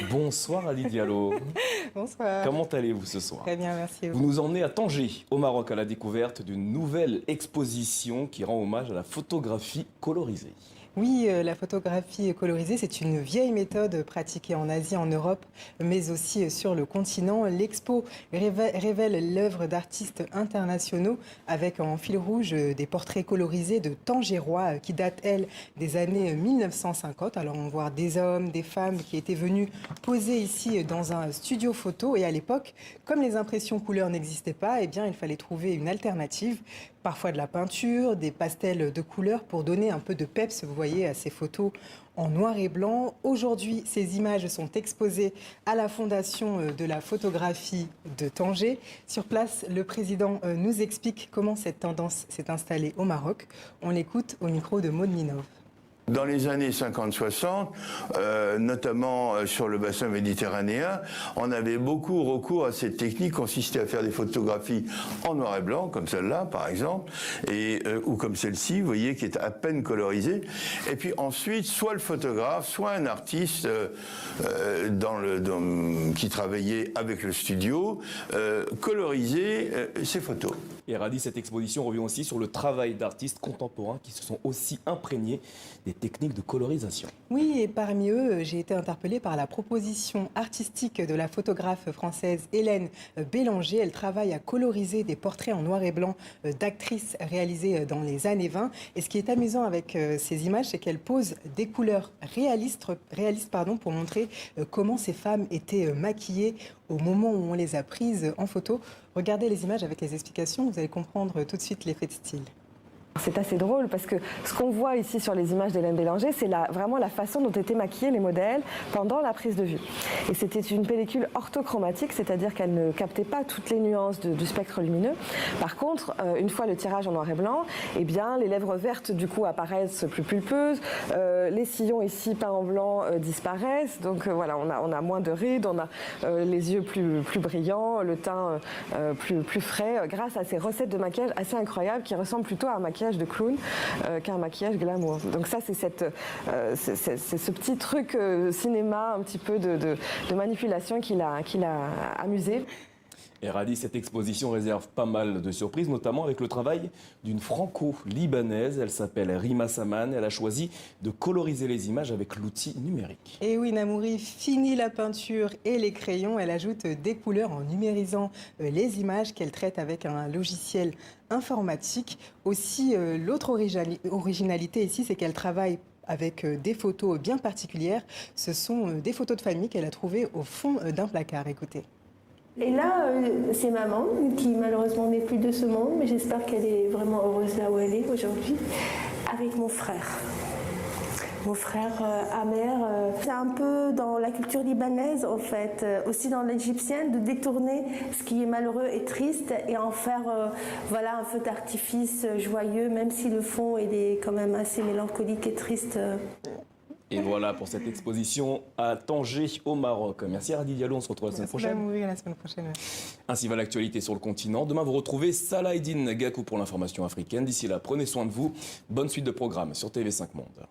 Bonsoir Ali Diallo. Bonsoir. Comment allez-vous ce soir? Très bien, merci. Vous nous emmenez à Tanger, au Maroc, à la découverte d'une nouvelle exposition qui rend hommage à la photographie colorisée. Oui, la photographie colorisée, c'est une vieille méthode pratiquée en Asie, en Europe, mais aussi sur le continent. L'expo révèle l'œuvre d'artistes internationaux avec en fil rouge des portraits colorisés de Tangérois qui datent, elles, des années 1950. Alors on voit des hommes, des femmes qui étaient venus poser ici dans un studio photo. Et à l'époque, comme les impressions couleurs n'existaient pas, eh bien, il fallait trouver une alternative. Parfois de la peinture, des pastels de couleurs pour donner un peu de peps, vous voyez, à ces photos en noir et blanc. Aujourd'hui, ces images sont exposées à la Fondation de la photographie de Tanger. Sur place, le président nous explique comment cette tendance s'est installée au Maroc. On l'écoute au micro de Maud Ninov. Dans les années 50-60, notamment sur le bassin méditerranéen, on avait beaucoup recours à cette technique, consistait à faire des photographies en noir et blanc, comme celle-là par exemple, ou comme celle-ci, vous voyez, qui est à peine colorisée. Et puis ensuite, soit le photographe, soit un artiste qui travaillait avec le studio, colorisait ces photos. Et Radi, cette exposition revient aussi sur le travail d'artistes contemporains qui se sont aussi imprégnés des techniques de colorisation. Oui, et parmi eux, j'ai été interpellée par la proposition artistique de la photographe française Hélène Bélanger. Elle travaille à coloriser des portraits en noir et blanc d'actrices réalisés dans les années 20. Et ce qui est amusant avec ces images, c'est qu'elle pose des couleurs réalistes pour montrer comment ces femmes étaient maquillées au moment où on les a prises en photo. Regardez les images avec les explications, vous allez comprendre tout de suite l'effet de style. C'est assez drôle parce que ce qu'on voit ici sur les images d'Hélène Bélanger, c'est vraiment la façon dont étaient maquillés les modèles pendant la prise de vue. Et c'était une pellicule orthochromatique, c'est-à-dire qu'elle ne captait pas toutes les nuances du spectre lumineux. Par contre, une fois le tirage en noir et blanc, eh bien, les lèvres vertes du coup apparaissent plus pulpeuses, les sillons ici peints en blanc disparaissent, donc voilà, on a moins de rides, on a les yeux plus brillants, le teint plus frais, grâce à ces recettes de maquillage assez incroyables qui ressemblent plutôt à un maquillage de clown qu'un maquillage glamour. Donc ça, c'est ce petit truc cinéma, un petit peu de manipulation qui l'a amusé. Et Radi, cette exposition réserve pas mal de surprises, notamment avec le travail d'une franco-libanaise. Elle s'appelle Rima Saman. Elle a choisi de coloriser les images avec l'outil numérique. Et oui, Namouri, fini la peinture et les crayons. Elle ajoute des couleurs en numérisant les images qu'elle traite avec un logiciel informatique. Aussi, l'autre originalité ici, c'est qu'elle travaille avec des photos bien particulières. Ce sont des photos de famille qu'elle a trouvées au fond d'un placard. Écoutez. Et là, c'est maman qui malheureusement n'est plus de ce monde, mais j'espère qu'elle est vraiment heureuse là où elle est aujourd'hui, avec mon frère. Mon frère Amer, c'est un peu dans la culture libanaise en fait, aussi dans l'égyptienne, de détourner ce qui est malheureux et triste et en faire voilà, un feu d'artifice joyeux, même si le fond il est quand même assez mélancolique et triste. Et voilà pour cette exposition à Tanger au Maroc. Merci Radi Diallo, on se retrouve la semaine prochaine. Oui, la semaine prochaine. Ainsi va l'actualité sur le continent. Demain, vous retrouvez Salah Eddine Gakou pour l'information africaine. D'ici là, prenez soin de vous. Bonne suite de programmes sur TV5 Monde.